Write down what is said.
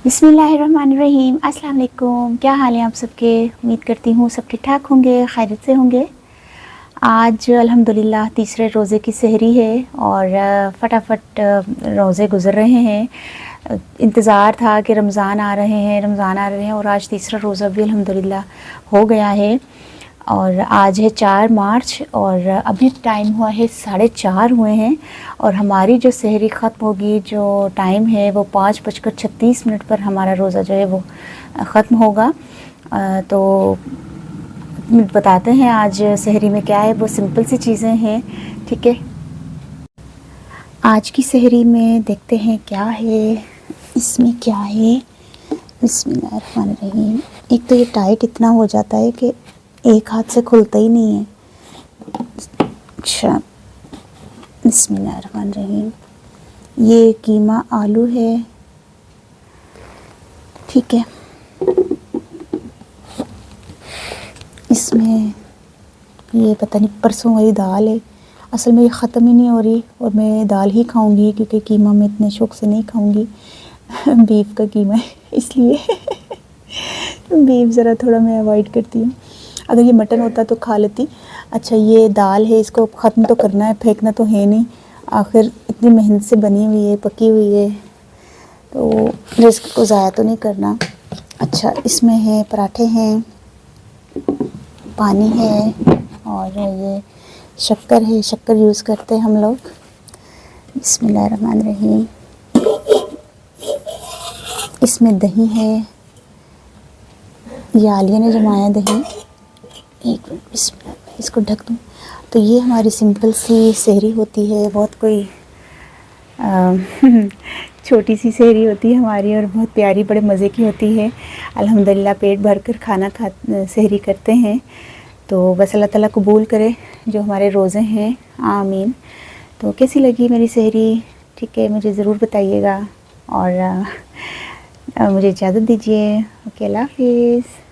बिस्मिल्लाहिर्रहमानिर्रहीम। अस्सलाम वालेकुम। क्या हाल है आप सबके? उम्मीद करती हूँ सब ठीक ठाक होंगे, खैरियत से होंगे। आज अल्हम्दुलिल्लाह तीसरे रोज़े की सहरी है और फटाफट रोज़े गुज़र रहे हैं। इंतज़ार था कि रमज़ान आ रहे हैं और आज तीसरा रोज़ा भी अल्हम्दुलिल्लाह हो गया है। और आज है 4 मार्च और अभी टाइम हुआ है 4:30 हुए हैं और हमारी जो सहरी ख़त्म होगी, जो टाइम है वो 5:36 पर हमारा रोज़ा जो है वो ख़त्म होगा। तो बताते हैं आज सहरी में क्या है। वो सिंपल सी चीज़ें हैं, ठीक है। आज की सहरी में देखते हैं क्या है, इसमें क्या है। बिस्मिल्लाहिर्रहमानिर्रहीम। एक तो ये टाइट इतना हो जाता है कि एक हाथ से खुलता ही नहीं है। अच्छा, बिस्मिल्लाहिर्रहमानिर्रहीम। ये कीमा आलू है, ठीक है। इसमें ये पता नहीं परसों वाली दाल है, असल में ये ख़त्म ही नहीं हो रही और मैं दाल ही खाऊंगी क्योंकि कीमा मैं इतने शौक़ से नहीं खाऊंगी। बीफ का कीमा है इसलिए बीफ ज़रा थोड़ा मैं अवॉइड करती हूँ। अगर ये मटन होता तो खा लेती। अच्छा, ये दाल है, इसको ख़त्म तो करना है, फेंकना तो है नहीं, आखिर इतनी मेहनत से बनी हुई है, पकी हुई है, तो रिस्क को ज़ाया तो नहीं करना। अच्छा, इसमें है पराठे हैं, पानी है और ये शक्कर है, शक्कर यूज़ करते हैं हम लोग। बिस्मिल्लाहिर्रहमानिर्रहीम। इसमें दही है, ये आलिया ने जमाया दही। एक मिनट, इसको ढक दूँ। तो ये हमारी सिंपल सी सहरी होती है, बहुत कोई छोटी सी सहरी होती है हमारी और बहुत प्यारी, बड़े मज़े की होती है। अल्हम्दुलिल्लाह पेट भर कर खाना सहरी करते हैं। तो बस अल्लाह ताला कबूल करे जो हमारे रोज़े हैं, आमीन। तो कैसी लगी मेरी सहरी? ठीक है, मुझे ज़रूर बताइएगा और मुझे इजाज़त दीजिए। ओके, अल्लाह हाफ़िज़।